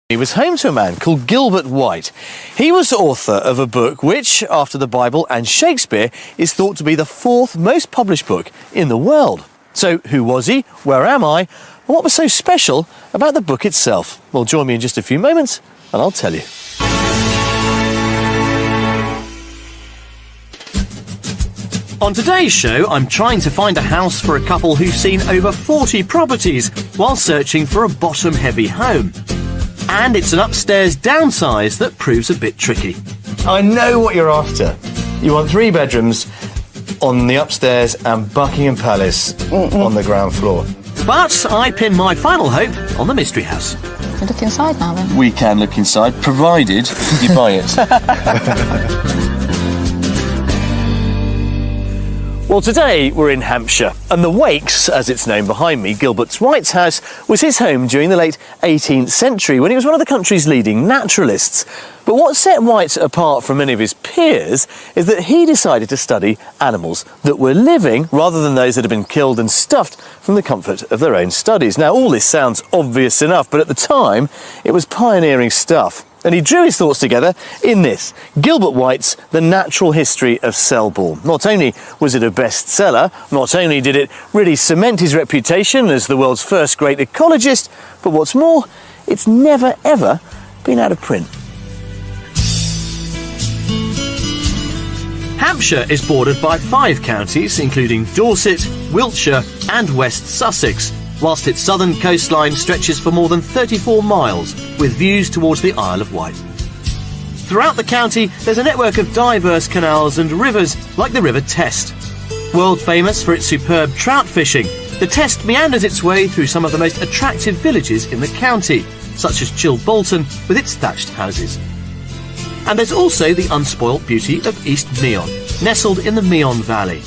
He was home to a man called Gilbert White. He was author of a book which, after the Bible and Shakespeare, is thought to be the fourth most published book in the world. So who was he? Where am I? And what was so special about the book itself? Well, join me in just a few moments and I'll tell you. On today's show, I'm trying to find a house for a couple who've seen over 40 properties while searching for a bottom-heavy home. And it's an upstairs downsize that proves a bit tricky. I know what you're after. You want 3 bedrooms on the upstairs and Buckingham Palace on the ground floor. But I pin my final hope on the mystery house. Can look inside now then. We can look inside, provided you buy it. Well, today we're in Hampshire, and the Wakes, as it's known behind me, Gilbert White's house, was his home during the late 18th century when he was one of the country's leading naturalists. But what set White apart from many of his peers is that he decided to study animals that were living rather than those that had been killed and stuffed from the comfort of their own studies. Now, all this sounds obvious enough, but at the time, it was pioneering stuff. And he drew his thoughts together in this, Gilbert White's The Natural History of Sellball. Not only was it a bestseller, not only did it really cement his reputation as the world's first great ecologist, but what's more, it's never ever been out of print. Hampshire is bordered by 5 counties, including Dorset, Wiltshire and West Sussex, whilst its southern coastline stretches for more than 34 miles, with views towards the Isle of Wight. Throughout the county, there's a network of diverse canals and rivers, like the River Test. World famous for its superb trout fishing, the Test meanders its way through some of the most attractive villages in the county, such as Chilbolton with its thatched houses. And there's also the unspoilt beauty of East Meon, nestled in the Meon Valley.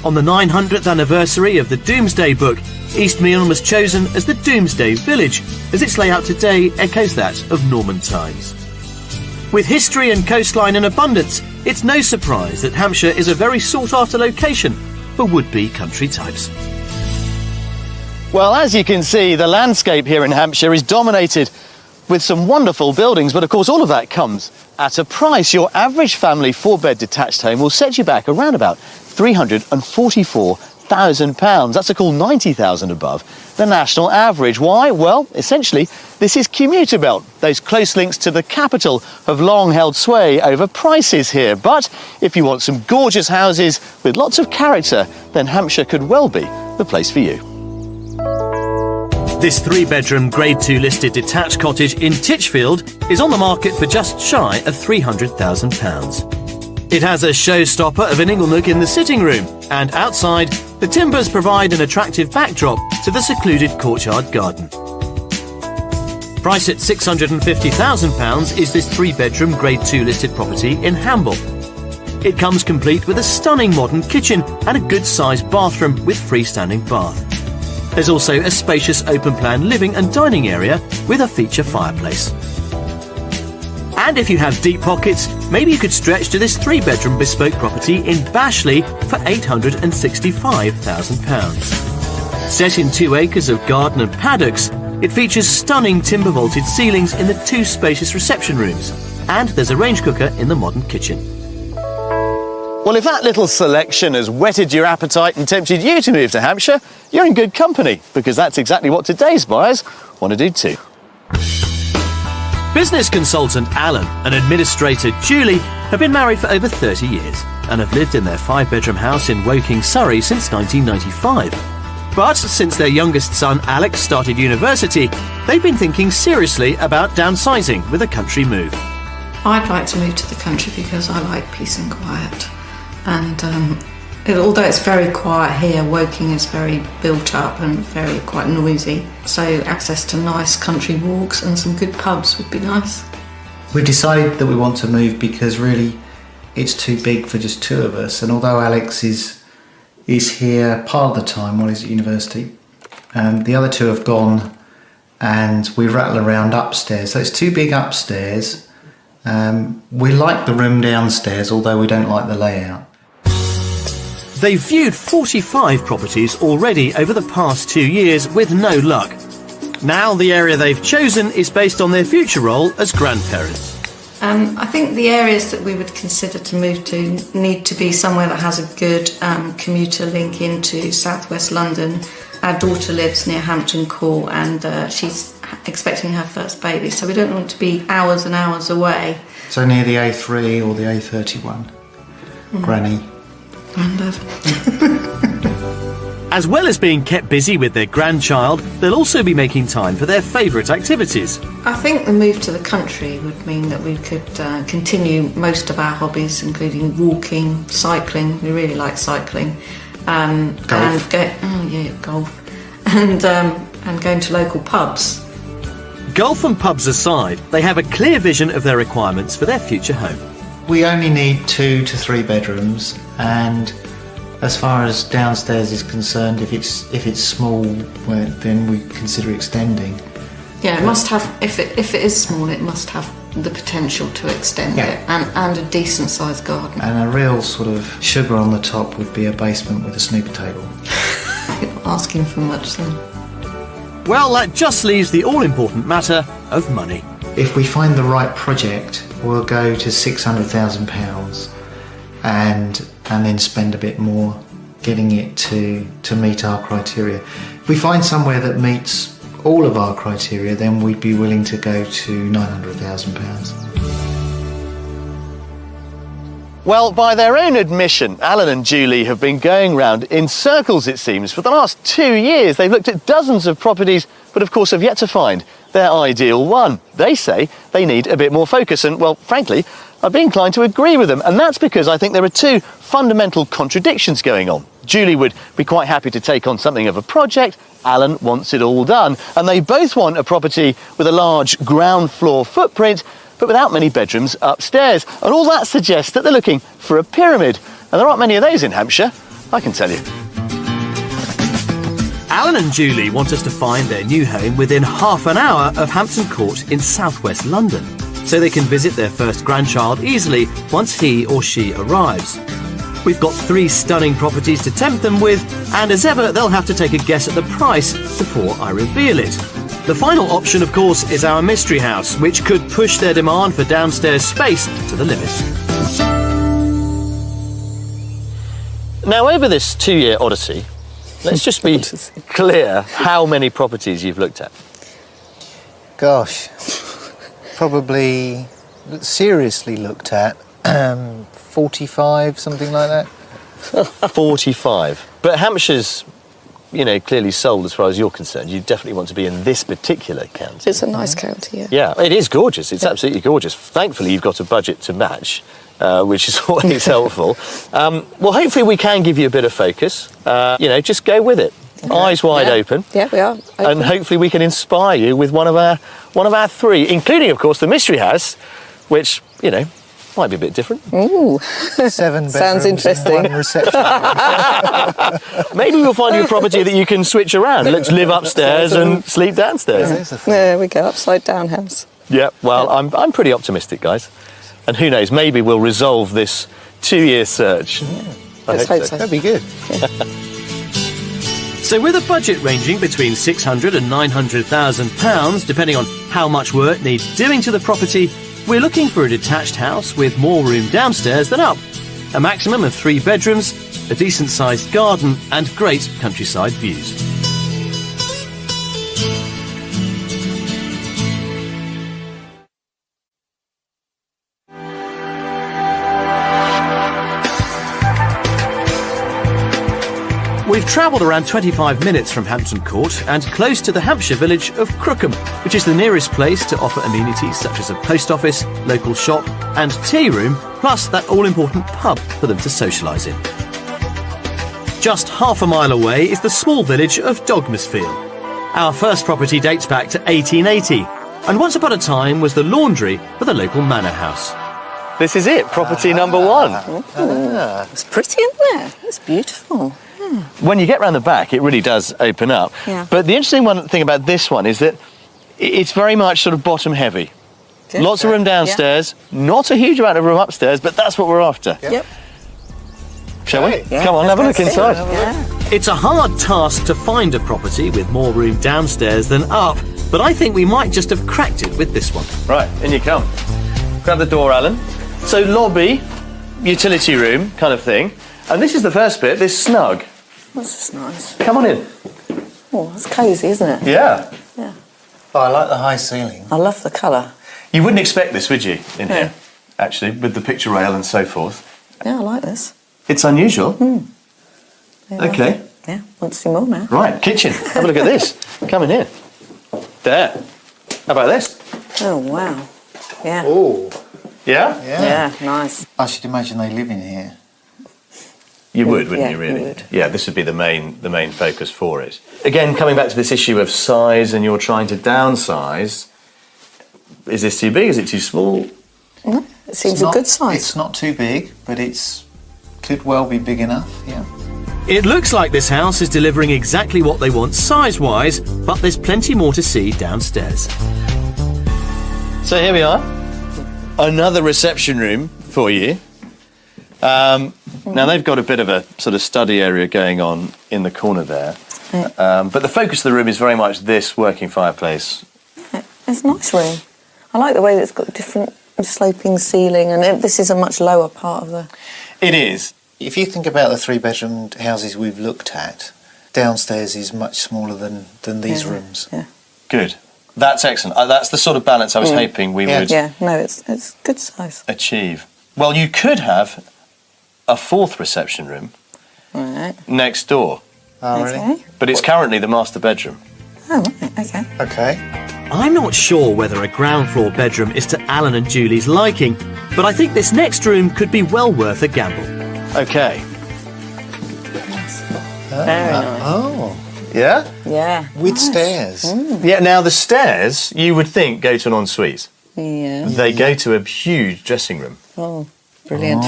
On the 900th anniversary of the Domesday Book, East Meon was chosen as the Domesday Village, as its layout today echoes that of Norman times. With history and coastline in abundance, it's no surprise that Hampshire is a very sought-after location for would-be country types. Well, as you can see, the landscape here in Hampshire is dominated with some wonderful buildings, but of course all of that comes at a price. Your average family 4-bed detached home will set you back around about £344,000. That's a cool £90,000 above the national average. Why? Well, essentially, this is commuter belt. Those close links to the capital have long held sway over prices here. But if you want some gorgeous houses with lots of character, then Hampshire could well be the place for you. This 3-bedroom Grade 2 listed detached cottage in Titchfield is on the market for just shy of £300,000. It has a showstopper of an inglenook in the sitting room, and outside, the timbers provide an attractive backdrop to the secluded courtyard garden. Priced at £650,000 is this 3-bedroom Grade 2 listed property in Hamble. It comes complete with a stunning modern kitchen and a good-sized bathroom with freestanding bath. There's also a spacious open-plan living and dining area with a feature fireplace. And if you have deep pockets, maybe you could stretch to this 3-bedroom bespoke property in Bashley for £865,000. Set in 2 acres of garden and paddocks, it features stunning timber-vaulted ceilings in the 2 spacious reception rooms, and there's a range cooker in the modern kitchen. Well, if that little selection has whetted your appetite and tempted you to move to Hampshire, you're in good company, because that's exactly what today's buyers want to do too. Business consultant Alan and administrator Julie have been married for over 30 years and have lived in their 5-bedroom house in Woking, Surrey since 1995. But since their youngest son Alex started university, they've been thinking seriously about downsizing with a country move. I'd like to move to the country because I like peace and quiet. And although it's very quiet here, Woking is very built up and quite noisy. So access to nice country walks and some good pubs would be nice. We've decided that we want to move because really it's too big for just 2 of us. And although Alex is here part of the time while he's at university, the other 2 have gone and we rattle around upstairs. So it's too big upstairs. We like the room downstairs, although we don't like the layout. They've viewed 45 properties already over the past 2 years with no luck. Now the area they've chosen is based on their future role as grandparents. I think the areas that we would consider to move to need to be somewhere that has a good commuter link into southwest London. Our daughter lives near Hampton Court and she's expecting her first baby, so we don't want to be hours and hours away. So near the A3 or the A31. Granny. As well as being kept busy with their grandchild, they'll also be making time for their favourite activities. I think the move to the country would mean that we could continue most of our hobbies, including walking, cycling. We really like cycling. Golf. Golf. And going to local pubs. Golf and pubs aside, they have a clear vision of their requirements for their future home. We only need 2 to 3 bedrooms, and as far as downstairs is concerned, if it's small, well, then we consider extending. Yeah, it must have. If it is small, it must have the potential to extend it, and a decent sized garden. And a real sort of sugar on the top would be a basement with a snooker table. You're not asking for much then. Well, that just leaves the all-important matter of money. If we find the right project, we'll go to £600,000 and then spend a bit more getting it to meet our criteria. If we find somewhere that meets all of our criteria, then we'd be willing to go to £900,000. Well, by their own admission, Alan and Julie have been going round in circles, it seems. For the last 2 years, they've looked at dozens of properties, but of course have yet to find their ideal one. They say they need a bit more focus, and, well, frankly, I'd be inclined to agree with them. And that's because I think there are 2 fundamental contradictions going on. Julie would be quite happy to take on something of a project. Alan wants it all done. And they both want a property with a large ground floor footprint, but without many bedrooms upstairs. And all that suggests that they're looking for a pyramid. And there aren't many of those in Hampshire, I can tell you. Alan and Julie want us to find their new home within half an hour of Hampton Court in southwest London, so they can visit their first grandchild easily once he or she arrives. We've got 3 stunning properties to tempt them with, and as ever, they'll have to take a guess at the price before I reveal it. The final option, of course, is our mystery house, which could push their demand for downstairs space to the limit. Now, over this 2-year odyssey, let's just be clear how many properties you've looked at. Gosh, probably seriously looked at 45, something like that. 45. But Hampshire's, clearly sold as far as you're concerned. You definitely want to be in this particular county. It's a nice county, yeah. Yeah, it is gorgeous. It's absolutely gorgeous. Thankfully, you've got a budget to match, which is always helpful. Well, hopefully we can give you a bit of focus. Just go with it. Eyes wide open. Yeah, we are. Open. And hopefully we can inspire you with one of our 3, including, of course, the mystery house, which, might be a bit different. Ooh. 7 bedrooms. Sounds interesting. And 1 reception. Maybe we'll find you a property that you can switch around. Let's live upstairs and sleep downstairs. There we go, upside down house. Yeah, well, I'm pretty optimistic, guys. And who knows, maybe we'll resolve this 2-year search. Let's hope so. That'd be good. So with a budget ranging between £600,000 and £900,000, depending on how much work needs doing to the property, we're looking for a detached house with more room downstairs than up. A maximum of 3 bedrooms, a decent-sized garden and great countryside views. We've travelled around 25 minutes from Hampton Court and close to the Hampshire village of Crookham, which is the nearest place to offer amenities such as a post office, local shop and tea room, plus that all-important pub for them to socialise in. Just half a mile away is the small village of Dogmasfield. Our first property dates back to 1880 and once upon a time was the laundry for the local manor house. This is it, property number 1. It's pretty, isn't it? It's beautiful. When you get round the back, it really does open up. Yeah. But the interesting thing about this one is that it's very much sort of bottom heavy. Good. Lots of room downstairs, not a huge amount of room upstairs, but that's what we're after. Yep. Shall we? Yeah, Come on, have a look let's inside. see. Yeah. It's a hard task to find a property with more room downstairs than up, but I think we might just have cracked it with this one. Right, in you come. Grab the door, Alan. So lobby, utility room kind of thing. And this is the first bit, this snug. This is nice. Come on in. Oh, it's cosy, isn't it? Yeah. Yeah. Oh, I like the high ceiling. I love the colour. You wouldn't expect this, would you, in here, actually, with the picture rail and so forth. Yeah, I like this. It's unusual. Yeah, Okay. Yeah, want to see more now. Right, kitchen. Have a look at this. Come in here. There. How about this? Oh, wow. Yeah. Oh, Yeah? Yeah, nice. I should imagine they live in here. You would, wouldn't Yeah, you, really? you would. Yeah, this would be the main focus for it. Again, coming back to this issue of size and you're trying to downsize, is this too big? Is it too small? No, it seems It's a not- good size. It's not too big, but could well be big enough, yeah. It looks like this house is delivering exactly what they want size-wise, but there's plenty more to see downstairs. So here we are. Another reception room for you. Now they've got a bit of a sort of study area going on in the corner there. But the focus of the room is very much this working fireplace. It's a nice room. I like the way that it's got different sloping ceiling, and this is a much lower part of the... It is. If you think about the 3-bedroom houses we've looked at, downstairs is much smaller than these rooms. Yeah. Good. That's excellent. That's the sort of balance I was hoping we would Yeah, no, it's good size. achieve. Well, you could have a fourth reception room Right. next door, Oh, really? Okay. but it's currently the master bedroom. Oh, right, okay. Okay. I'm not sure whether a ground floor bedroom is to Alan and Julie's liking, but I think this next room could be well worth a gamble. Okay. Very nice. Oh, Yeah? Yeah. with nice. stairs. Yeah, now the stairs, you would think, go to an ensuite. Yeah. They go to a huge dressing room. Oh, brilliant.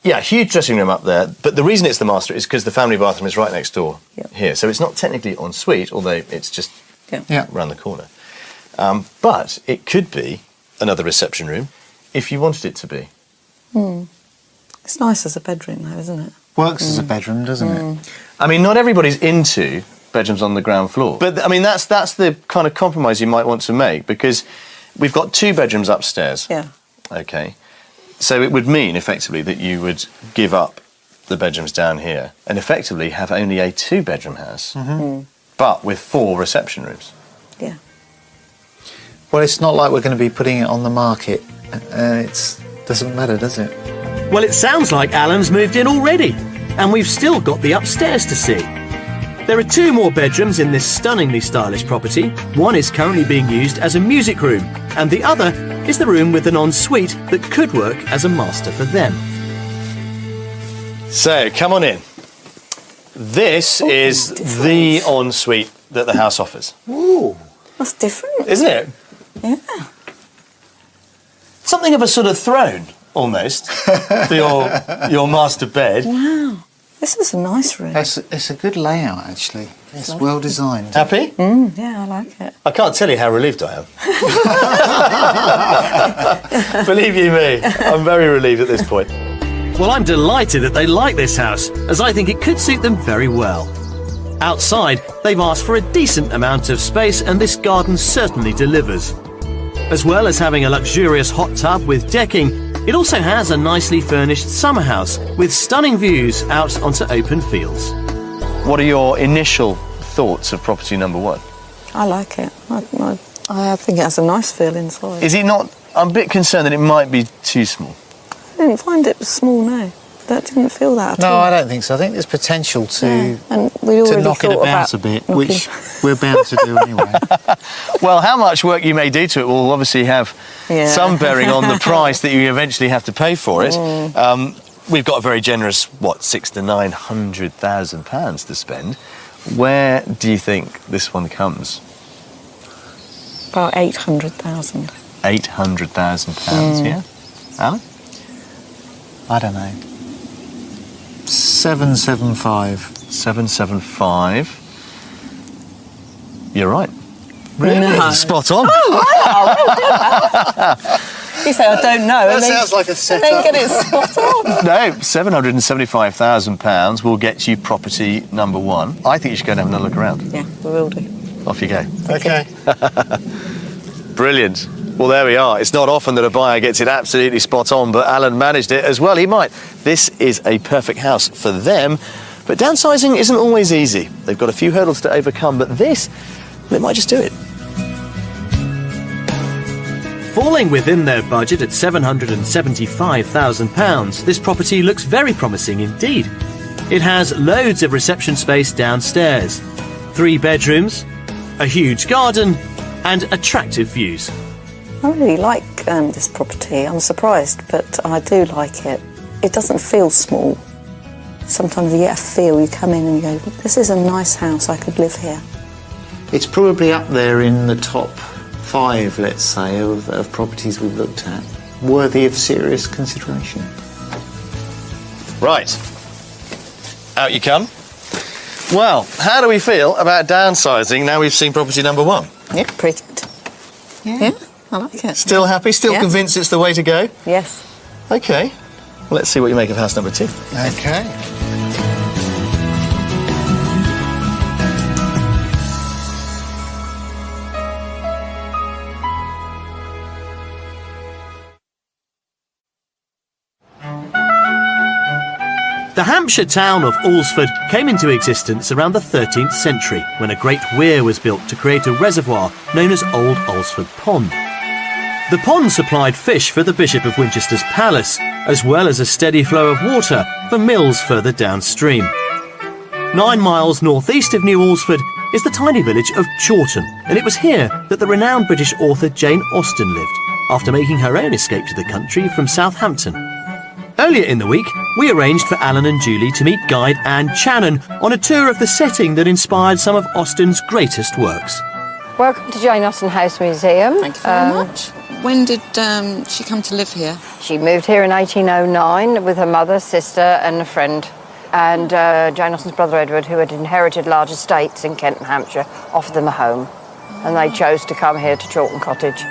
Yeah, huge dressing room up there. But the reason it's the master is because the family bathroom is right next door Yep. here. So it's not technically en suite, although it's just Yeah. around the corner. But it could be another reception room if you wanted it to be. It's nice as a bedroom, though, isn't it? Works as a bedroom, doesn't it? I mean, not everybody's into bedrooms on the ground floor. But, I mean, that's the kind of compromise you might want to make, because we've got 2 bedrooms upstairs. Yeah. Okay. So it would mean, effectively, that you would give up the bedrooms down here and effectively have only a 2-bedroom house, but with 4 reception rooms. Yeah. Well, it's not like we're going to be putting it on the market. It doesn't matter, does it? Well, it sounds like Alan's moved in already, and we've still got the upstairs to see. There are 2 more bedrooms in this stunningly stylish property. One is currently being used as a music room, and the other is the room with an ensuite that could work as a master for them. So, come on in. This is different. the ensuite that the house offers, Ooh. That's different. isn't it? Yeah. Something of a sort of throne, almost, for your master bed. Wow. This is a nice room. It's a good layout, actually. It's well designed. Happy? Yeah, I like it. I can't tell you how relieved I am. Believe you me, I'm very relieved at this point. Well, I'm delighted that they like this house, as I think it could suit them very well. Outside, they've asked for a decent amount of space, and this garden certainly delivers. As well as having a luxurious hot tub with decking, it also has a nicely furnished summer house with stunning views out onto open fields. What are your initial thoughts of property number 1? I like it. I think it has a nice feel inside. Is it not? I'm a bit concerned that it might be too small. I didn't find it small, no. That didn't feel that at No, all. I don't think so. I think there's potential to And we already knock it thought about about a bit, knocking- which we're bound to do anyway. Well, how much work you may do to it will obviously have Yeah. some bearing on the price that you eventually have to pay for it. We've got a very generous, £600,000 to £900,000 to spend. Where do you think this one comes? About 800,000. £800,000, yeah? Alan? I don't know. 775. 775. You're right. Really? Spot on. You say, I don't know. That sounds like a setup. And then get it spot on. No, £775,000 will get you property number one. I think you should go and have another look around. Yeah, we will do. Off you go. Okay. Brilliant. Well, there we are. It's not often that a buyer gets it absolutely spot on, but Alan managed it as well. He might. This is a perfect house for them, but downsizing isn't always easy. They've got a few hurdles to overcome, but this, they might just do it. Falling within their budget at £775,000, this property looks very promising indeed. It has loads of reception space downstairs, 3 bedrooms, a huge garden, and attractive views. I really like this property. I'm surprised, but I do like it. It doesn't feel small. Sometimes you get a feel, you come in and you go, this is a nice house, I could live here. It's probably up there in the top 5, let's say, of properties we've looked at. Worthy of serious consideration. Right. Out you come. Well, how do we feel about downsizing now we've seen property number one? Yeah, pretty good. Yeah, I like it. Still happy? Still Yeah. convinced it's the way to go? Yes. Okay. Well, let's see what you make of house number 2. Okay. The Hampshire town of Alresford came into existence around the 13th century when a great weir was built to create a reservoir known as Old Alresford Pond. The pond supplied fish for the Bishop of Winchester's palace, as well as a steady flow of water for mills further downstream. 9 miles northeast of New Alresford is the tiny village of Chawton, and it was here that the renowned British author Jane Austen lived, after making her own escape to the country from Southampton. Earlier in the week, we arranged for Alan and Julie to meet guide Anne Channon on a tour of the setting that inspired some of Austen's greatest works. Welcome to Jane Austen House Museum. Thank you very much. When did she come to live here? She moved here in 1809 with her mother, sister and a friend. And Jane Austen's brother Edward, who had inherited large estates in Kent and Hampshire, offered them a home. And they chose to come here to Chawton Cottage.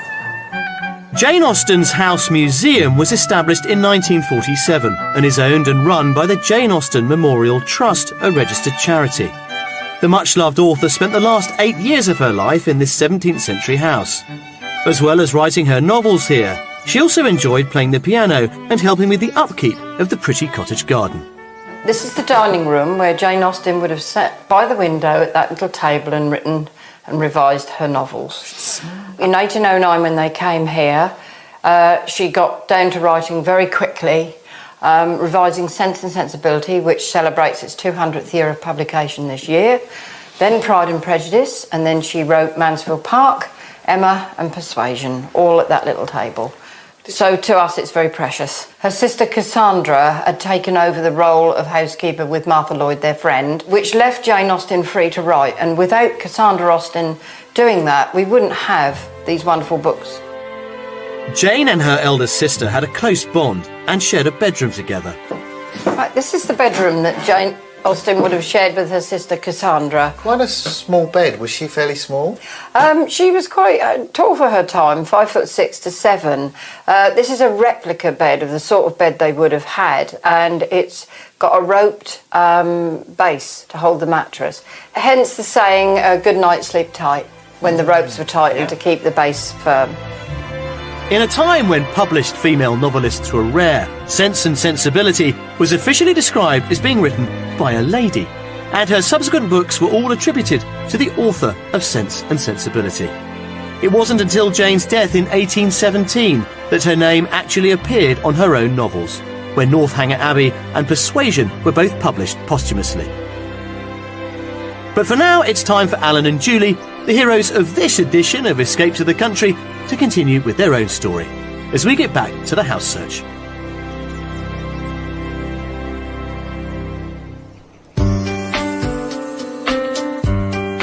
Jane Austen's House Museum was established in 1947 and is owned and run by the Jane Austen Memorial Trust, a registered charity. The much-loved author spent the last 8 years of her life in this 17th century house. As well as writing her novels here, she also enjoyed playing the piano and helping with the upkeep of the pretty cottage garden. This is the dining room where Jane Austen would have sat by the window at that little table and written and revised her novels. In 1809, when they came here, she got down to writing very quickly, revising Sense and Sensibility, which celebrates its 200th year of publication this year, then Pride and Prejudice, and then she wrote Mansfield Park, Emma and Persuasion, all at that little table. So to us it's very precious. Her sister Cassandra had taken over the role of housekeeper with Martha Lloyd, their friend, which left Jane Austen free to write, and without Cassandra Austen doing that, we wouldn't have these wonderful books. Jane and her elder sister had a close bond and shared a bedroom together. Right, this is the bedroom that Jane Austen would have shared with her sister Cassandra. Quite a small bed. Was she fairly small? She was quite tall for her time, 5'6" to 7. This is a replica bed of the sort of bed they would have had, and it's got a roped base to hold the mattress. Hence the saying, good night, sleep tight, when the ropes were tightened to keep the base firm. In a time when published female novelists were rare, Sense and Sensibility was officially described as being written by a lady, and her subsequent books were all attributed to the author of Sense and Sensibility. It wasn't until Jane's death in 1817 that her name actually appeared on her own novels, when Northanger Abbey and Persuasion were both published posthumously. But for now, it's time for Alan and Julie, the heroes of this edition of Escape to the Country, to continue with their own story as we get back to the house search.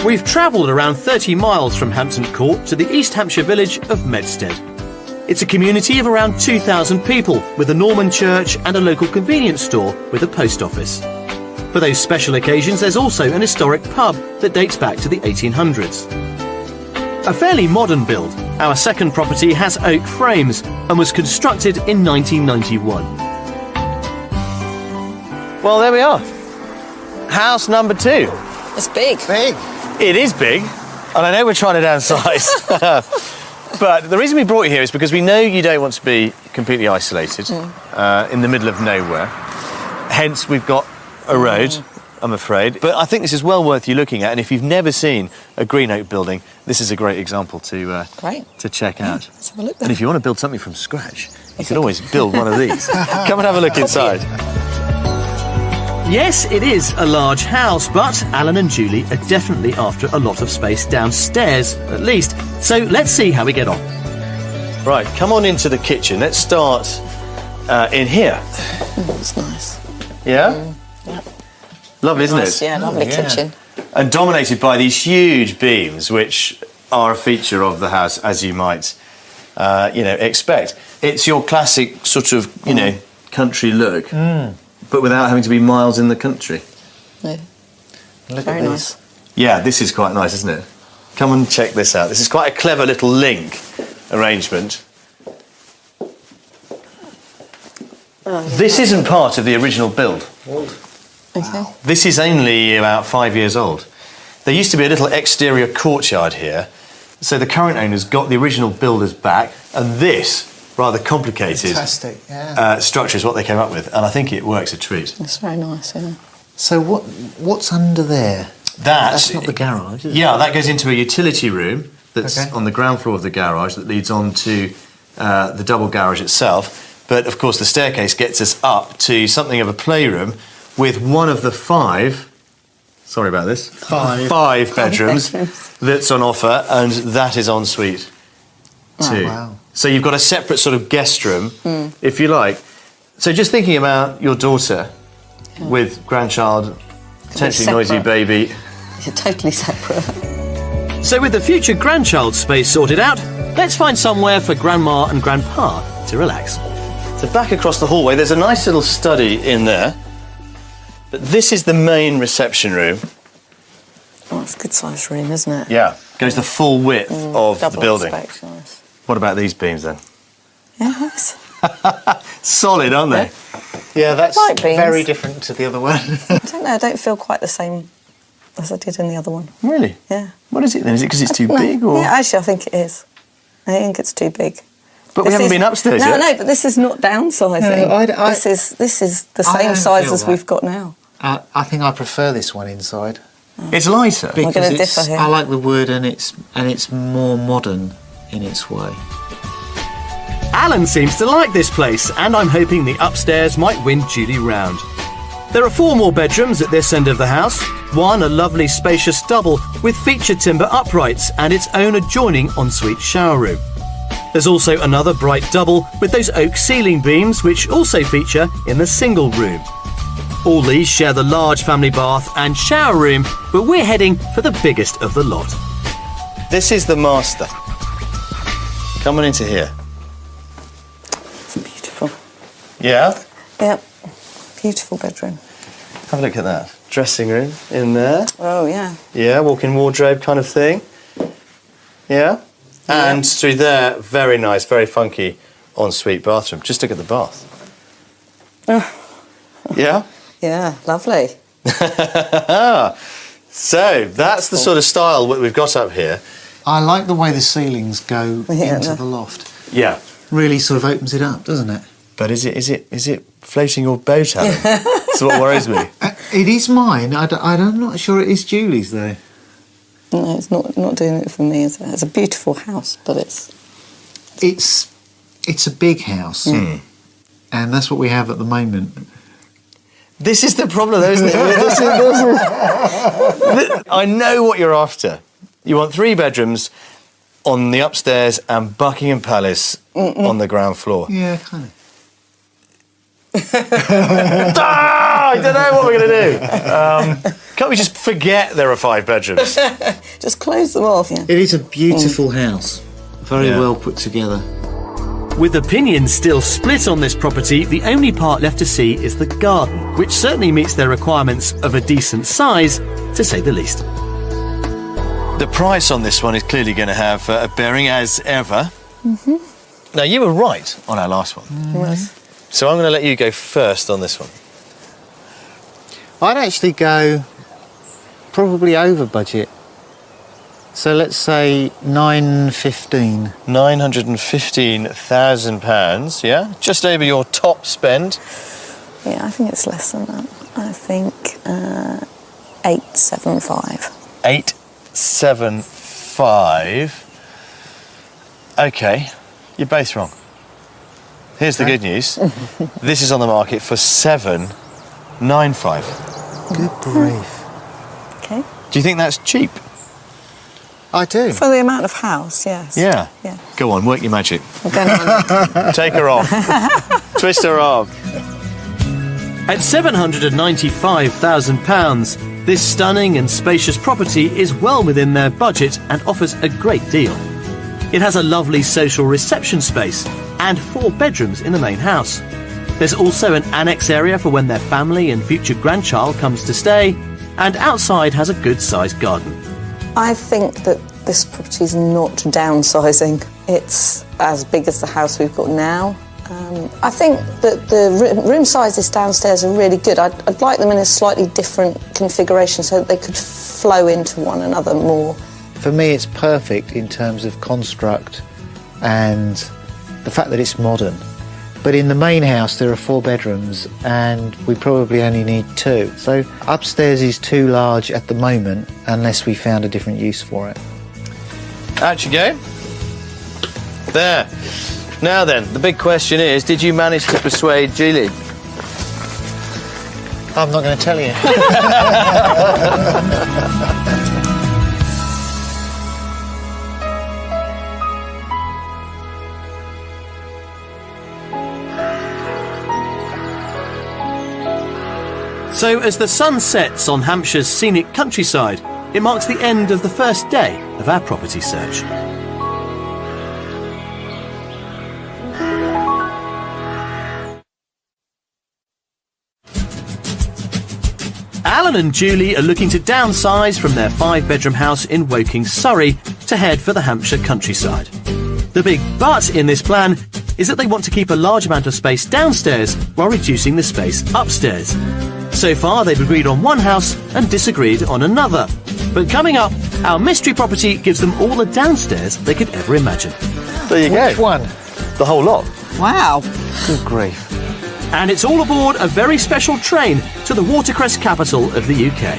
We've travelled around 30 miles from Hampton Court to the East Hampshire village of Medstead. It's a community of around 2,000 people with a Norman church and a local convenience store with a post office. For those special occasions, there's also an historic pub that dates back to the 1800s. A fairly modern build, our second property has oak frames and was constructed in 1991. Well, there we are. House number 2. It's big. Big. It is big, and I know we're trying to downsize. But the reason we brought you here is because we know you don't want to be completely isolated in the middle of nowhere. Hence, we've got a road, I'm afraid. But I think this is well worth you looking at, and if you've never seen a green oak building, this is a great example to check out. Let's have a look And then. if you want to build something from scratch, you can always build one of these. Come and have a look inside. Yes, it is a large house, but Alan and Julie are definitely after a lot of space downstairs, at least. So let's see how we get on. Right, come on into the kitchen. Let's start in here. It's nice. Yeah? Yep. Lovely, isn't Nice, it? yeah, lovely yeah. kitchen. And dominated by these huge beams, which are a feature of the house, as you might, expect. It's your classic sort of, country look, but without having to be miles in the country. No. Look Very at nice. this. Yeah, this is quite nice, isn't it? Come and check this out. This is quite a clever little link arrangement. This isn't part of the original build. Okay. This is only about 5 years old. There used to be a little exterior courtyard here, so the current owners got the original builders back, and this rather complicated Fantastic, yeah. structure is what they came up with, and I think it works a treat. It's very nice, yeah. So what's under there? That's not the garage, is it? Yeah, that goes into a utility room that's Okay. on the ground floor of the garage that leads on to the double garage itself. But of course, the staircase gets us up to something of a playroom with one of the 5. Sorry about this. 5 bedrooms that's on offer, and that is en suite too. wow. So you've got a separate sort of guest room, if you like. So just thinking about your daughter with grandchild, potentially noisy separate. baby. You're totally separate. So with the future grandchild space sorted out, let's find somewhere for Grandma and Grandpa to relax. So back across the hallway, there's a nice little study in there. But this is the main reception room. Oh, it's a good sized room, isn't it? Yeah. Goes the full width of the Double building. aspect, nice. What about these beams then? Yeah, nice. Solid, aren't they? Yeah, that's Like beans. very different to the other one. I don't know, I don't feel quite the same as I did in the other one. Really? Yeah. What is it then? Is it because it's too No, big, or? Yeah, actually, I think it is. I think it's too big. But we This haven't is- been upstairs no, yet. No, but this is not downsizing. No, This is the I same don't size feel as that. we've got now. I think I prefer this one inside. It's lighter. We're gonna Because differ here. I like the wood, and it's more modern in its way. Alan seems to like this place, and I'm hoping the upstairs might win Julie round. There are 4 more bedrooms at this end of the house. One, a lovely spacious double with featured timber uprights and its own adjoining ensuite shower room. There's also another bright double with those oak ceiling beams which also feature in the single room. All these share the large family bath and shower room, but we're heading for the biggest of the lot. This is the master. Come on into here. It's beautiful. Yeah? Yep. Beautiful bedroom. Have a look at that. Dressing room in there. Oh, yeah. Yeah, walk-in wardrobe kind of thing. Yeah? And through there, very nice, very funky ensuite bathroom. Just look at the bath. Yeah? Yeah, lovely. So, that's the sort of style that we've got up here. I like the way the ceilings go Yeah, into no. the loft. Yeah. Really sort of opens it up, doesn't it? But is it floating your boat, Alan? That's what worries me. It is mine. I'm not sure it is Julie's, though. No, it's not doing it for me. It's a beautiful house, but it's... It's a big house. And that's what we have at the moment. This is the problem, though, isn't it? I know what you're after. You want 3 bedrooms on the upstairs and Buckingham Palace on the ground floor. Yeah, kind of. I don't know what we're going to do. Can't we just forget there are 5 bedrooms? Just close them off. Yeah. It is a beautiful house. Very Yeah. well put together. With opinions still split on this property, the only part left to see is the garden, which certainly meets their requirements of a decent size, to say the least. The price on this one is clearly going to have a bearing as ever. Now, you were right on our last one. Was. So I'm going to let you go first on this one. I'd actually go probably over budget. So let's say £915. £915,000, yeah? Just over your top spend. Yeah, I think it's less than that. I think 875. 875. OK, you're both wrong. Here's the good news. This is on the market for 795. Good grief. Okay. Do you think that's cheap? I do. For the amount of house, yes. Yeah. Yeah. Go on, work your magic. I'm going on. Take her off. Twist her arm. At £795,000, this stunning and spacious property is well within their budget and offers a great deal. It has a lovely social reception space and 4 bedrooms in the main house. There's also an annex area for when their family and future grandchild comes to stay, and outside has a good-sized garden. I think that this property is not downsizing. It's as big as the house we've got now. I think that the room sizes downstairs are really good. I'd like them in a slightly different configuration so that they could flow into one another more. For me, it's perfect in terms of construct and the fact that it's modern. But in the main house, there are 4 bedrooms and we probably only need 2. So upstairs is too large at the moment unless we found a different use for it. Out you go. There. Now then, the big question is, did you manage to persuade Julie? I'm not going to tell you. So as the sun sets on Hampshire's scenic countryside, it marks the end of the first day of our property search. Alan and Julie are looking to downsize from their 5-bedroom house in Woking, Surrey, to head for the Hampshire countryside. The big but in this plan is that they want to keep a large amount of space downstairs while reducing the space upstairs. So far, they've agreed on one house and disagreed on another. But coming up, our mystery property gives them all the downstairs they could ever imagine. There you go. Which one? The whole lot. Wow. Good grief. And it's all aboard a very special train to the watercress capital of the UK.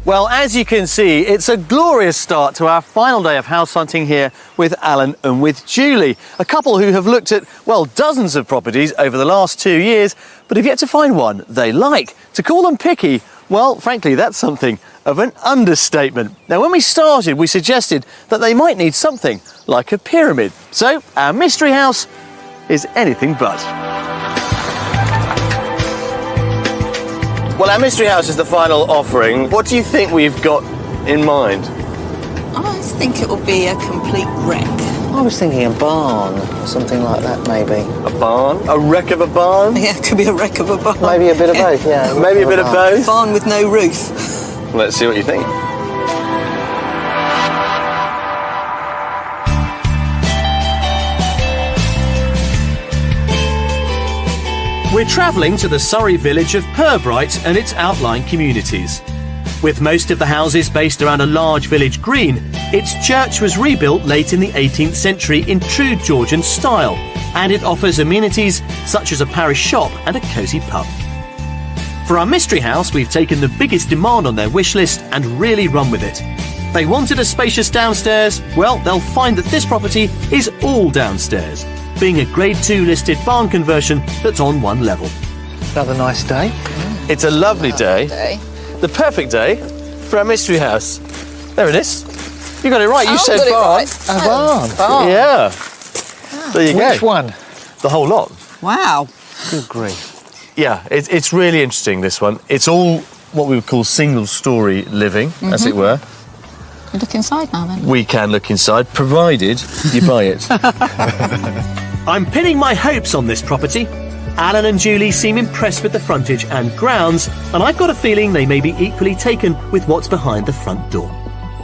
Well, as you can see, it's a glorious start to our final day of house hunting here with Alan and with Julie, a couple who have looked at, well, dozens of properties over the last 2 years, but have yet to find one they like. To call them picky, well, frankly, that's something of an understatement. Now, when we started, we suggested that they might need something like a pyramid. So, our mystery house is anything but. Well, our mystery house is the final offering. What do you think we've got in mind? I think it will be a complete wreck. I was thinking a barn or something like that, maybe. A barn? A wreck of a barn? Yeah, it could be a wreck of a barn. Maybe a bit of both, yeah. Maybe a bit of both? Barn with no roof. Let's see what you think. We're travelling to the Surrey village of Pirbright and its outlying communities. With most of the houses based around a large village green, its church was rebuilt late in the 18th century in true Georgian style, and it offers amenities such as a parish shop and a cosy pub. For our mystery house, we've taken the biggest demand on their wish list and really run with it. They wanted a spacious downstairs. Well, they'll find that this property is all downstairs, being a Grade 2 listed barn conversion that's on one level. Another nice day. It's a lovely day. The perfect day for our mystery house. There it is. You got it right. You said barn. A barn. Yeah. There you go. Which one? The whole lot. Wow. Good grief. Yeah, it's really interesting, this one. It's all what we would call single-storey living, as it were. Look inside now then. We can look inside, provided you buy it. I'm pinning my hopes on this property. Alan and Julie seem impressed with the frontage and grounds, and I've got a feeling they may be equally taken with what's behind the front door.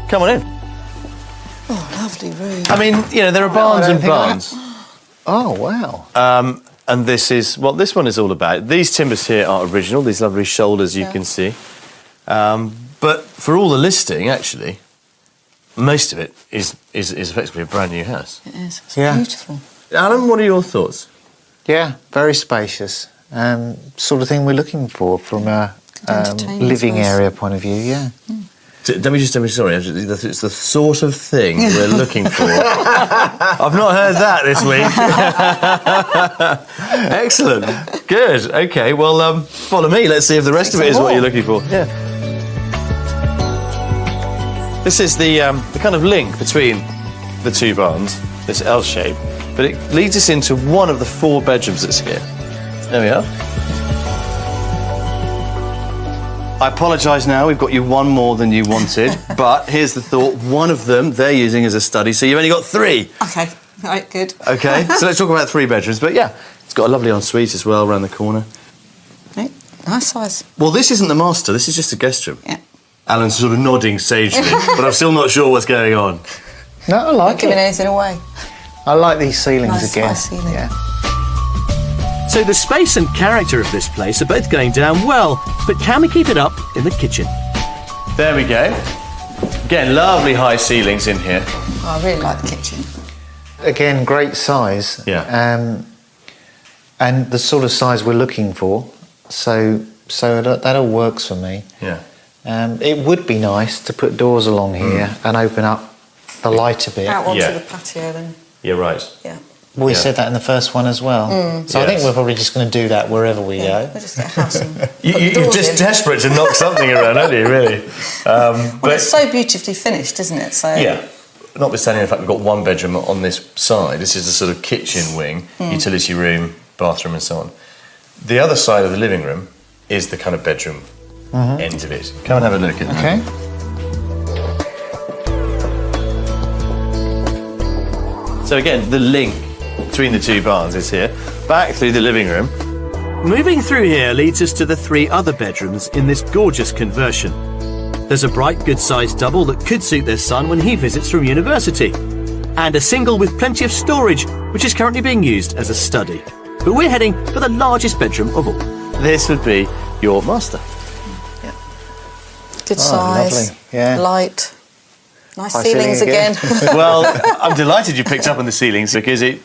Come on in. Oh, lovely room. I mean, you know, there are barns and barns. Oh, wow. And this is what this one is all about. These timbers here are original, these lovely shoulders you can see. But for all the listing, actually, most of it is effectively a brand new house. It is. It's Yeah. beautiful. Alan, what are your thoughts? Yeah, very spacious. Sort of thing we're looking for from a Entertainment living space. area point of view, yeah. Let me just sorry, it's the sort of thing we're looking for. I've not heard that this week. Excellent. Good. Okay, well, follow me. Let's see if the rest of it is what you're looking for. Yeah. This is the kind of link between the two barns, this L shape, but it leads us into one of the 4 bedrooms that's here. There we are. I apologise now, we've got you one more than you wanted, but here's the thought, one of them they're using as a study, so you've only got 3. Okay, right, good. Okay, so let's talk about 3 bedrooms, but yeah, it's got a lovely ensuite as well around the corner. Right, nice size. Well, this isn't the master, this is just a guest room. Yeah. Alan's sort of nodding sagely, but I'm still not sure what's going on. No, I Not like giving it. anything away. I like these ceilings Nice again. high ceiling. Yeah. So the space and character of this place are both going down well, but can we keep it up in the kitchen? There we go. Again, lovely high ceilings in here. Oh, I really like the kitchen. Again, great size. Yeah. And the sort of size we're looking for. So that all works for me. Yeah. It would be nice to put doors along here and open up the light a bit. Out onto Yeah. the patio and, You're right. yeah. We Yeah. said that in the first one as well. So I think Yes. we're probably just going to do that wherever we Yeah, go. we'll just get a house and put the You're doors just in. desperate to knock something around, aren't you, really? Well, it's so beautifully finished, isn't it? So Yeah. Notwithstanding the fact we've got 1 bedroom on this side, this is the sort of kitchen wing, utility room, bathroom and so on. The other side of the living room is the kind of bedroom end of it. Come and have a look at that. Okay. So again, the link between the 2 barns is here. Back through the living room. Moving through here leads us to the 3 other bedrooms in this gorgeous conversion. There's a bright, good-sized double that could suit their son when he visits from university, and a single with plenty of storage, which is currently being used as a study. But we're heading for the largest bedroom of all. This would be your master. good Oh, size, lovely. Yeah. light, nice High ceilings ceiling again. again. Well, I'm delighted you picked up on the ceilings because it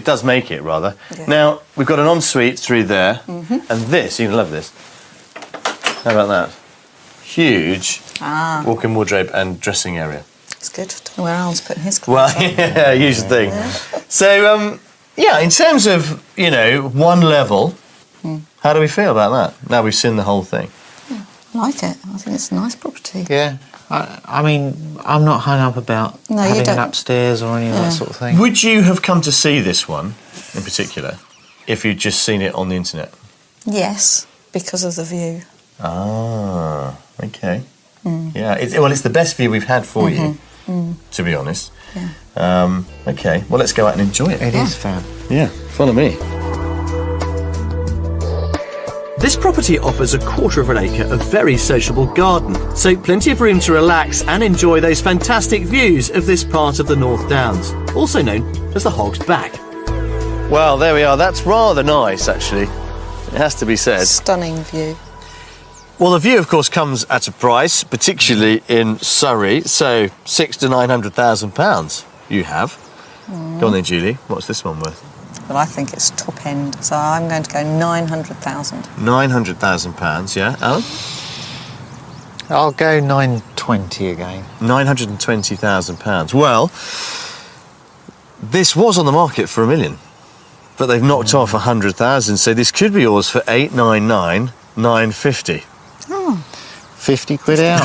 does make it rather. Yeah. Now, we've got an ensuite through there, and this, you're going to love this. How about that? Huge walk-in wardrobe and dressing area. It's good. Don't know where Alan's putting his clothes. Well, yeah, you should think. So, yeah, in terms of, one level, how do we feel about that? Now we've seen the whole thing. I like it. I think it's a nice property. Yeah. I mean, I'm not hung up about No, you having don't. an upstairs or any of that sort of thing. Would you have come to see this one in particular if you'd just seen it on the internet? Yes, because of the view. Ah, okay. Yeah, it's the best view we've had for you, to be honest. Yeah. Okay, well, let's go out and enjoy it. It is fab. Yeah, follow me. This property offers a 1/4 of an acre of very sociable garden, so plenty of room to relax and enjoy those fantastic views of this part of the North Downs, also known as the Hog's Back. Well, there we are. That's rather nice, actually. It has to be said. Stunning view. Well, the view, of course, comes at a price, particularly in Surrey. So, £600,000 to £900,000 you have. Go on then, Julie. What's this one worth? Well, I think it's top end, so I'm going to go 900,000. £900,000, yeah. Alan? I'll go 920 again. £920,000. Well, this was on the market for £1 million, but they've knocked off 100,000, so this could be yours for 899,950. 50 quid out.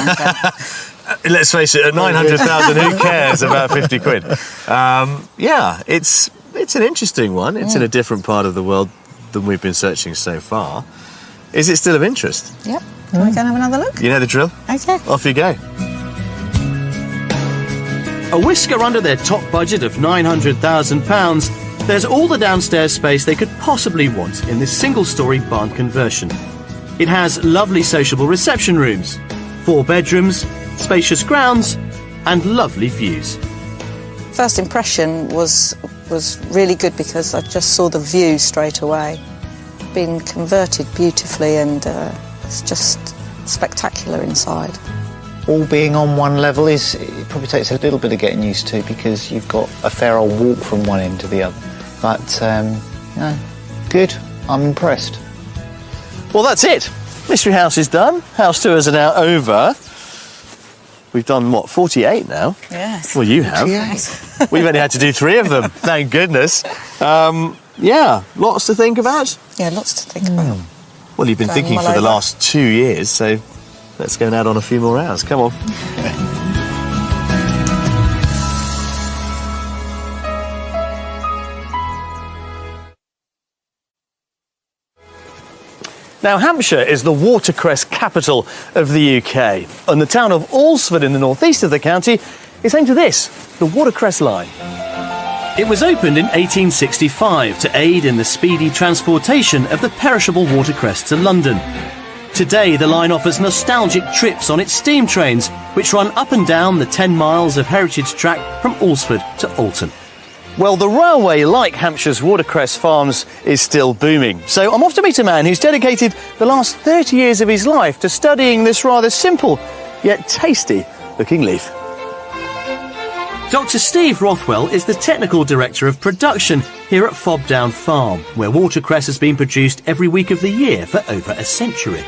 Let's face it, at 900,000, who cares about 50 quid? Yeah, it's an interesting one. It's in a different part of the world than we've been searching so far. Is it still of interest? Yep. Can we go and have another look? You know the drill. Okay. Off you go. A whisker under their top budget of £900,000, There's all the downstairs space they could possibly want in this single-storey barn conversion. It has lovely sociable reception rooms, 4 bedrooms, spacious grounds, and lovely views. First impression was really good because I just saw the view straight away. Been converted beautifully and it's just spectacular inside. All being on one level it probably takes a little bit of getting used to because you've got a fair old walk from one end to the other. But, good. I'm impressed. Well, that's it. Mystery House is done. House tours are now over. We've done, what, 48 now? Yes. Well, you have. We've only had to do 3 of them, thank goodness. Yeah, lots to think about. Yeah, lots to think about. Well, you've been Going thinking well for the over. last 2 years, so let's go and add on a few more hours. Come on. Now, Hampshire is the watercress capital of the UK, and the town of Alresford in the northeast of the county is home to this, the watercress line. It was opened in 1865 to aid in the speedy transportation of the perishable watercress to London. Today, the line offers nostalgic trips on its steam trains, which run up and down the 10 miles of heritage track from Alresford to Alton. Well, the railway, like Hampshire's watercress farms, is still booming. So I'm off to meet a man who's dedicated the last 30 years of his life to studying this rather simple, yet tasty-looking leaf. Dr. Steve Rothwell is the technical director of production here at Fobdown Farm, where watercress has been produced every week of the year for over a century.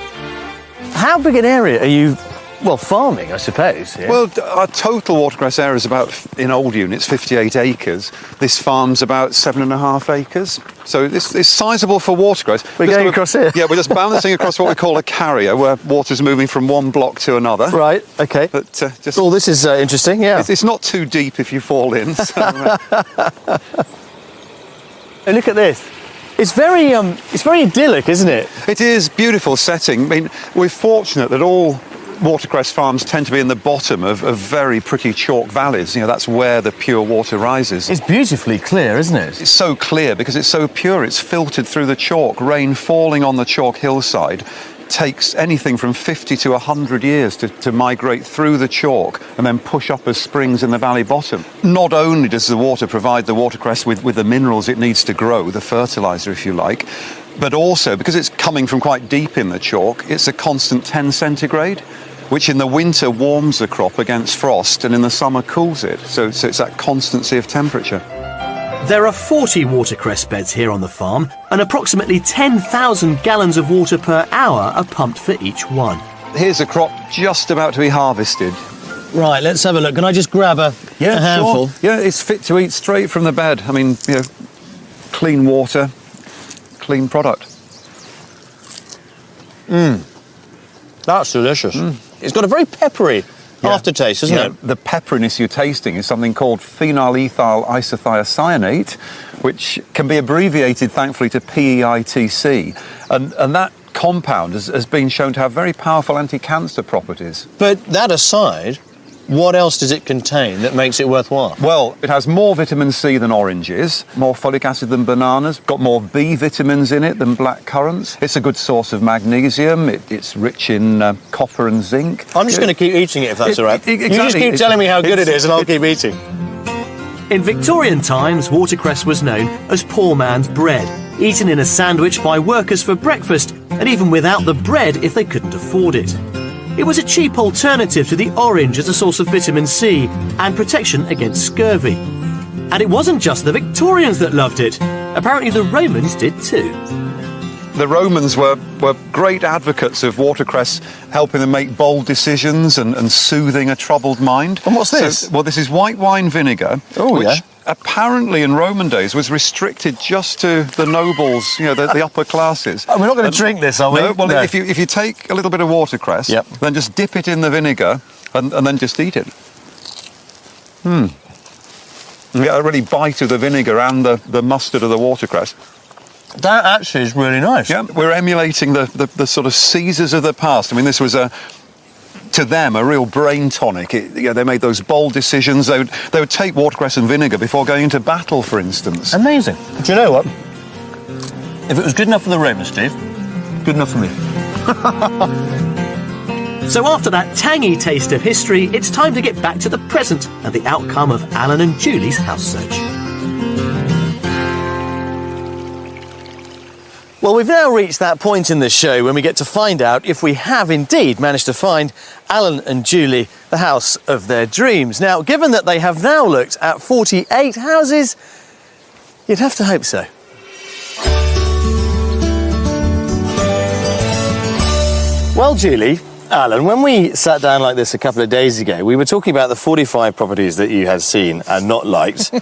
How big an area are you, well, farming, I suppose? Yeah? Well, our total watercress area is about, in old units, 58 acres. This farm's about 7.5 acres. So it's sizable for watercress. We're going across here? Yeah, we're just balancing across what we call a carrier, where water's moving from one block to another. Right, OK. But just... Oh, this is interesting, yeah. It's not too deep if you fall in. So, And look at this. It's very idyllic, isn't it? it is beautiful setting. I mean, we're fortunate that all watercress farms tend to be in the bottom of very pretty chalk valleys. You know, that's where the pure water rises. It's beautifully clear, isn't it? It's so clear because it's so pure. It's filtered through the chalk. Rain falling on the chalk hillside takes anything from 50 to 100 years to migrate through the chalk and then push up as springs in the valley bottom. Not only does the water provide the watercress with the minerals it needs to grow, the fertiliser if you like, but also because it's coming from quite deep in the chalk, it's a constant 10 centigrade, which in the winter warms the crop against frost and in the summer cools it. So it's that constancy of temperature. There are 40 watercress beds here on the farm, and approximately 10,000 gallons of water per hour are pumped for each one. Here's a crop just about to be harvested. Right, let's have a look. Can I just grab a handful? Sure. Yeah, it's fit to eat straight from the bed. I mean, you know, clean water, clean product. That's delicious. It's got a very peppery aftertaste, isn't it? The pepperiness you're tasting is something called phenylethyl isothiocyanate, which can be abbreviated, thankfully, to PEITC. And that compound has been shown to have very powerful anti-cancer properties. But that aside, what else does it contain that makes it worthwhile? Well, it has more vitamin C than oranges, more folic acid than bananas, got more B vitamins in it than black currants. It's a good source of magnesium. It's rich in copper and zinc. I'm just going to keep eating it if that's all right. Exactly. You just keep telling me how good it is and I'll keep eating. In Victorian times, watercress was known as poor man's bread, eaten in a sandwich by workers for breakfast, and even without the bread if they couldn't afford it. It was a cheap alternative to the orange as a source of vitamin C and protection against scurvy. And it wasn't just the Victorians that loved it. Apparently the Romans did too. The Romans were great advocates of watercress, helping them make bold decisions and soothing a troubled mind. And what's this? So, well, this is white wine vinegar, Oh, which yeah. apparently in Roman days was restricted just to the nobles, you know, the upper classes. Oh, we're not going to drink this, are we? No, well, No. if you take a little bit of watercress, Yep. then just dip it in the vinegar and then just eat it. You get a really bite of the vinegar and the mustard of the watercress. That actually is really nice. Yeah, we're emulating the sort of Caesars of the past. I mean, this was to them a real brain tonic. They made those bold decisions. They would take watercress and vinegar before going into battle, for instance. Amazing. Do you know what? If it was good enough for the Romans, Steve, good enough for me. So after that tangy taste of history, it's time to get back to the present and the outcome of Alan and Julie's house search. Well, we've now reached that point in the show when we get to find out if we have indeed managed to find Alan and Julie the house of their dreams. Now, given that they have now looked at 48 houses, you'd have to hope so. Well, Julie, Alan, when we sat down like this a couple of days ago, we were talking about the 45 properties that you had seen and not liked.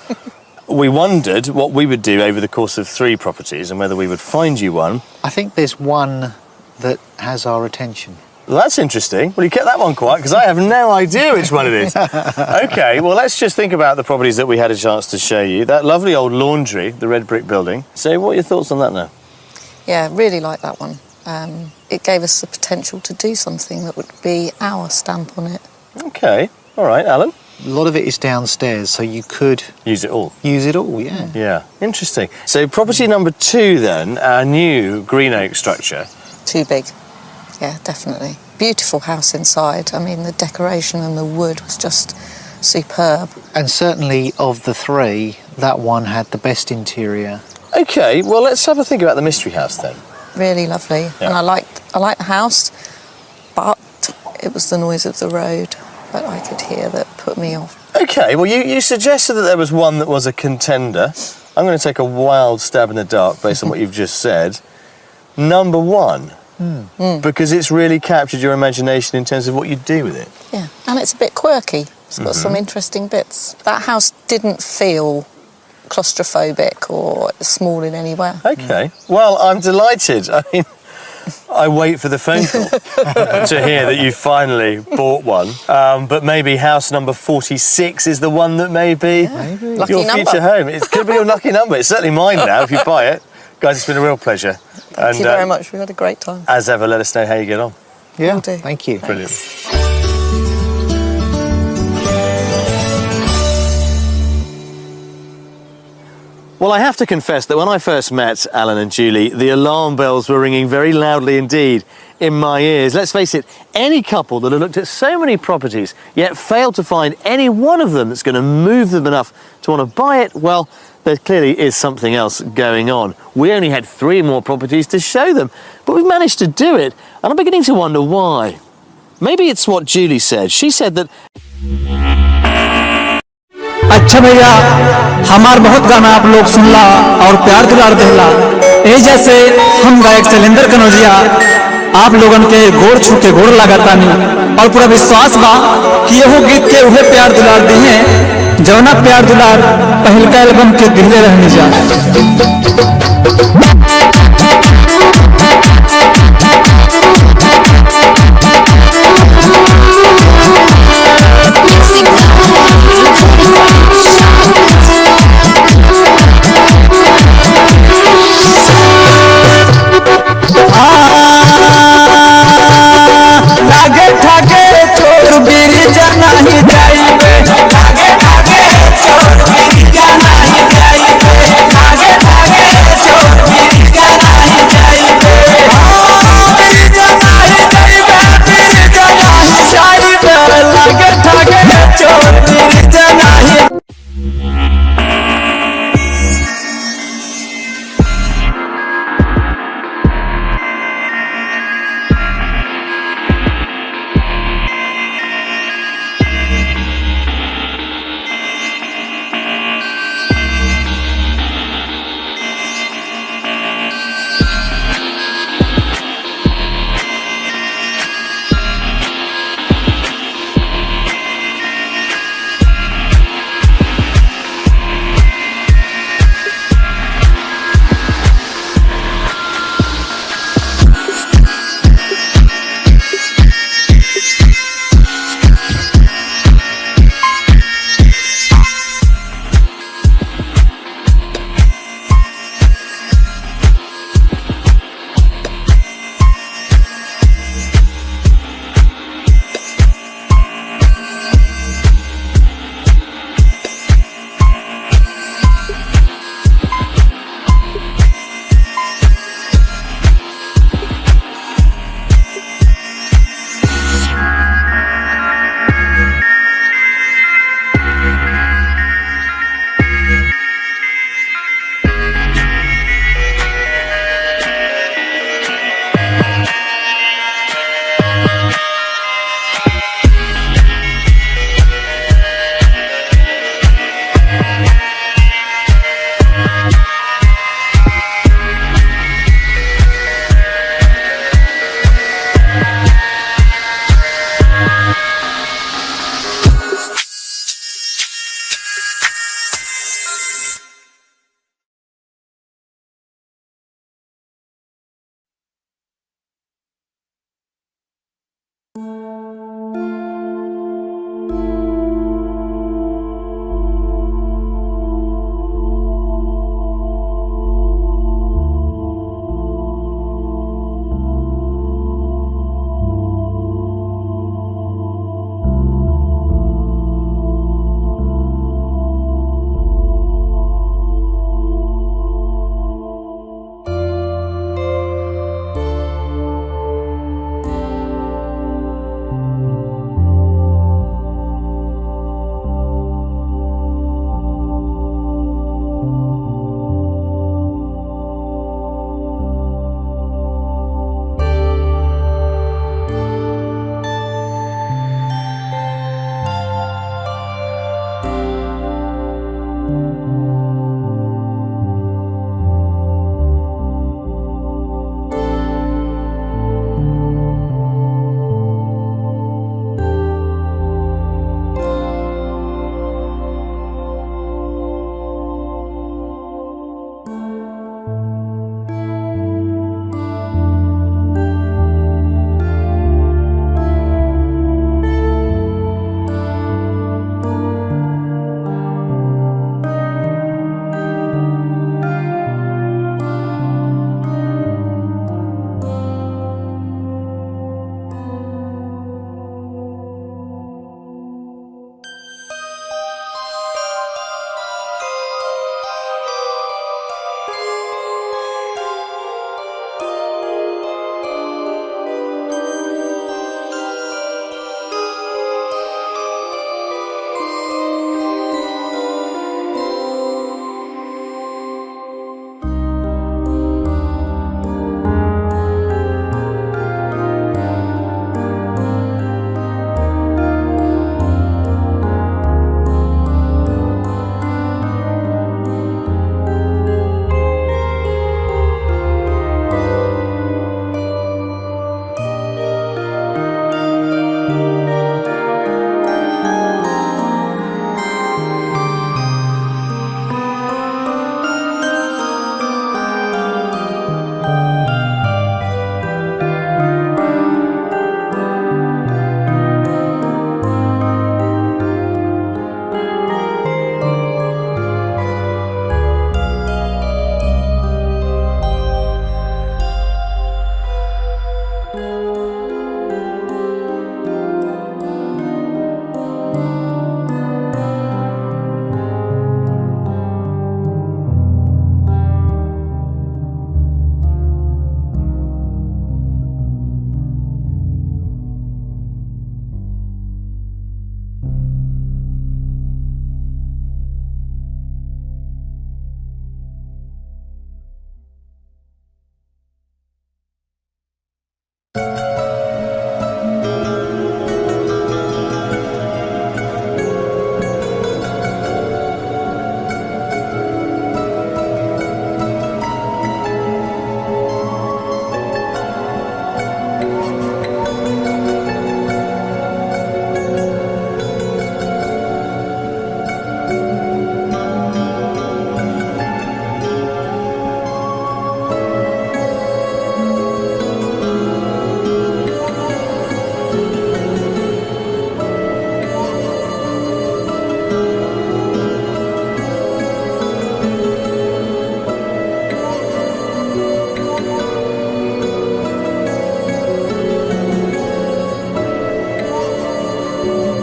We wondered what we would do over the course of 3 properties and whether we would find you one. I think there's one that has our attention. Well, that's interesting. Well, you kept that one quiet because I have no idea which one it is. OK, well, let's just think about the properties that we had a chance to show you. That lovely old laundry, the red brick building. So what are your thoughts on that now? Yeah, really like that one. It gave us the potential to do something that would be our stamp on it. OK, all right, Alan. A lot of it is downstairs, so you could Use it all. use it all, yeah. Yeah, interesting. So property number 2 then, our new green oak structure. Too big. Yeah, definitely. Beautiful house inside. I mean, the decoration and the wood was just superb. And certainly of the 3, that one had the best interior. OK, well, let's have a think about the mystery house then. Really lovely. Yeah. And I liked the house, but it was the noise of the road that I could hear that put me off. OK, well, you suggested that there was one that was a contender. I'm going to take a wild stab in the dark based on what you've just said. Number 1. Because it's really captured your imagination in terms of what you do with it. Yeah, and it's a bit quirky. It's got some interesting bits. That house didn't feel claustrophobic or small in any way. OK, well, I'm delighted. I mean, I wait for the phone call to hear that you finally bought one. But maybe house number 46 is the one that may be Lucky your number. future home. It could be your lucky number. It's certainly mine now if you buy it. Guys, it's been a real pleasure. Thank you very much. We had a great time. As ever, let us know how you get on. Yeah, Will do. thank you. Brilliant. Well, I have to confess that when I first met Alan and Julie, the alarm bells were ringing very loudly indeed in my ears. Let's face it, any couple that have looked at so many properties yet failed to find any one of them that's going to move them enough to want to buy it, well, there clearly is something else going on. We only had 3 more properties to show them, but we've managed to do it, and I'm beginning to wonder why. Maybe it's what Julie said. She said that अच्छा भैया हमार बहुत गाना आप लोग सुनला और प्यार दुलार देला ए जैसे हम गायक शैलेंद्र कनौजिया आप लोगन के गोड़ छू के गोड़ लगातानी और पूरा विश्वास बा कि यहो गीत के उहे प्यार दुलार दी हैं जौना प्यार दुलार पहलका एल्बम के दिले रहनी जा लागे ठाके छोड़ बिरी जाना ही जाइबे लागे ठाके छोड़ बिरी जाना ही जाइबे लागे ठाके छोड़ बिरी जाना ही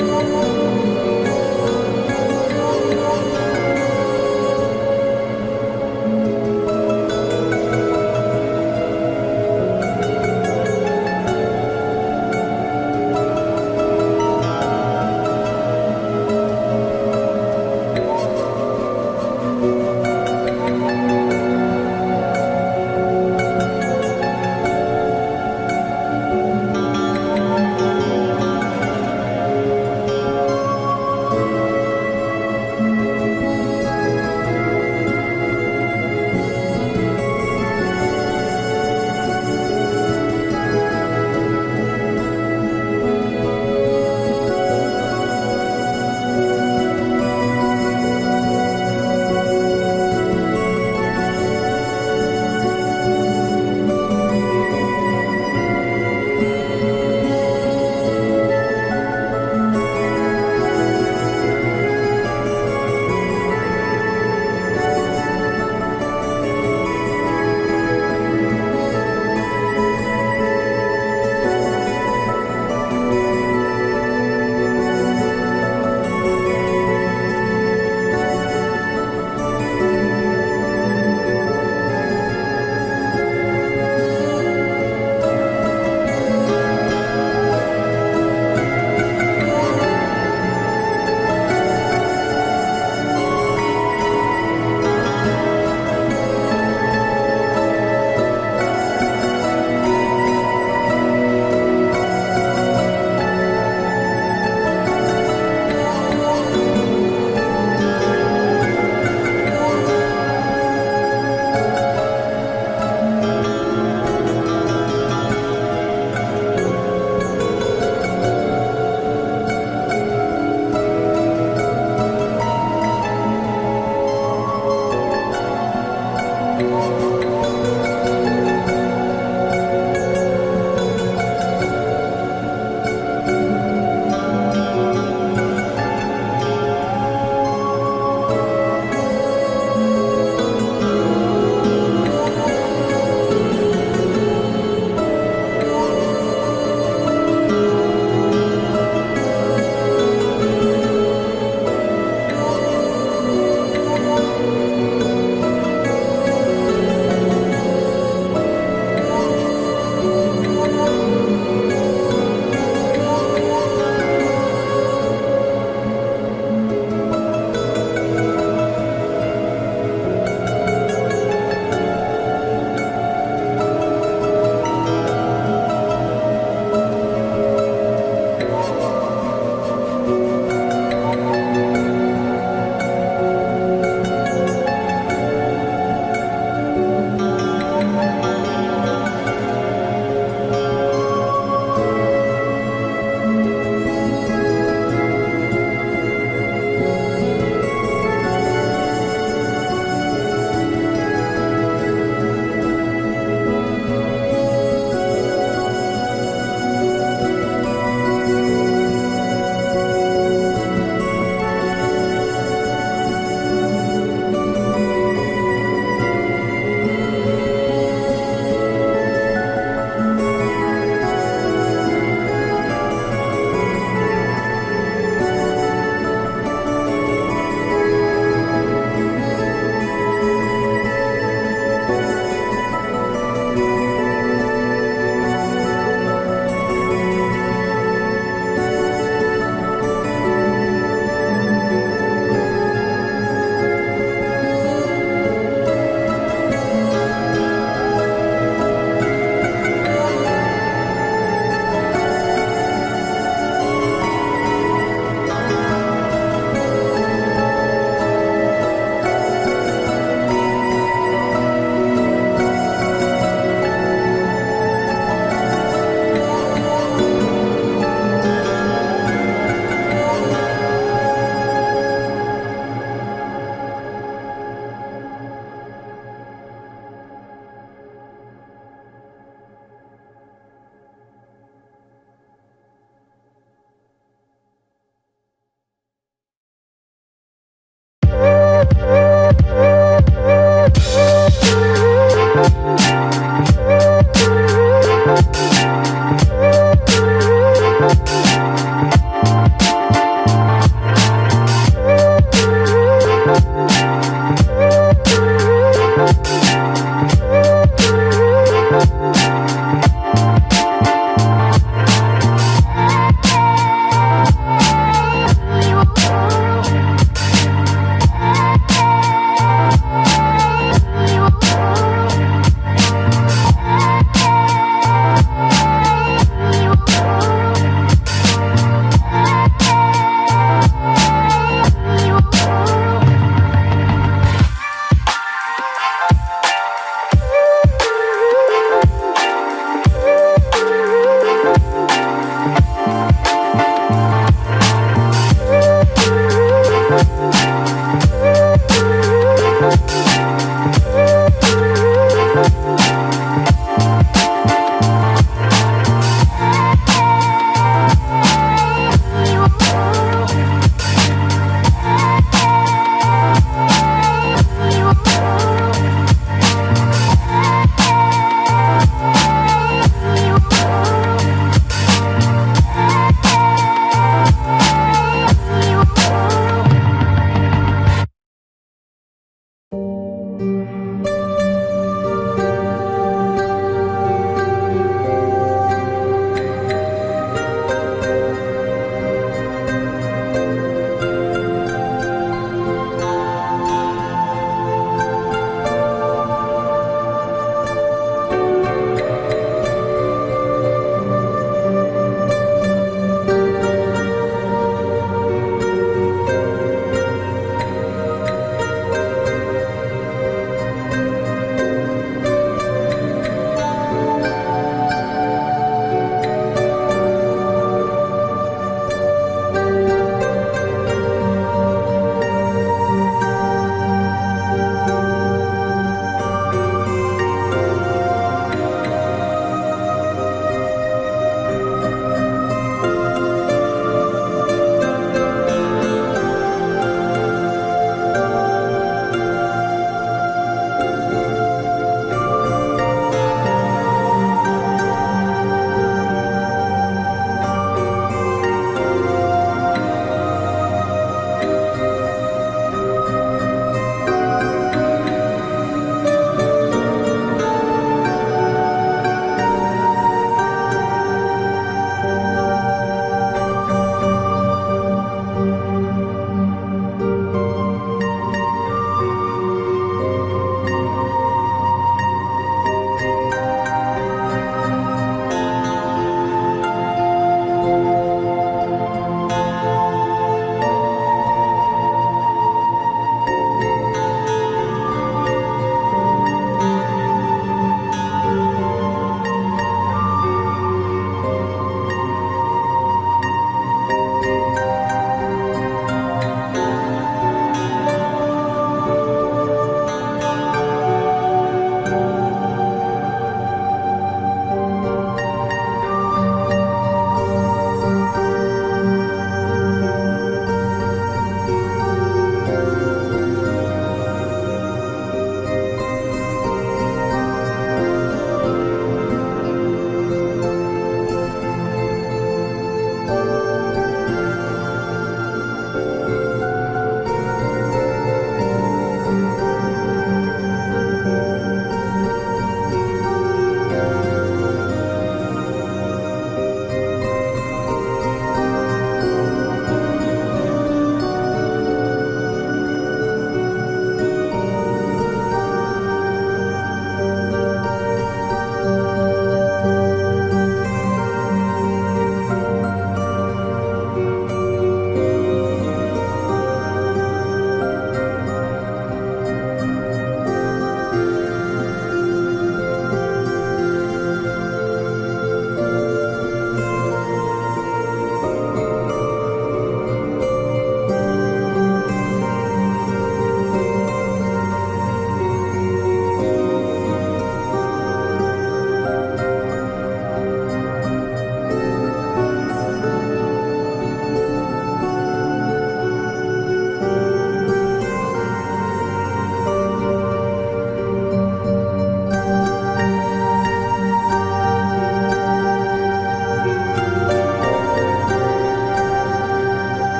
Thank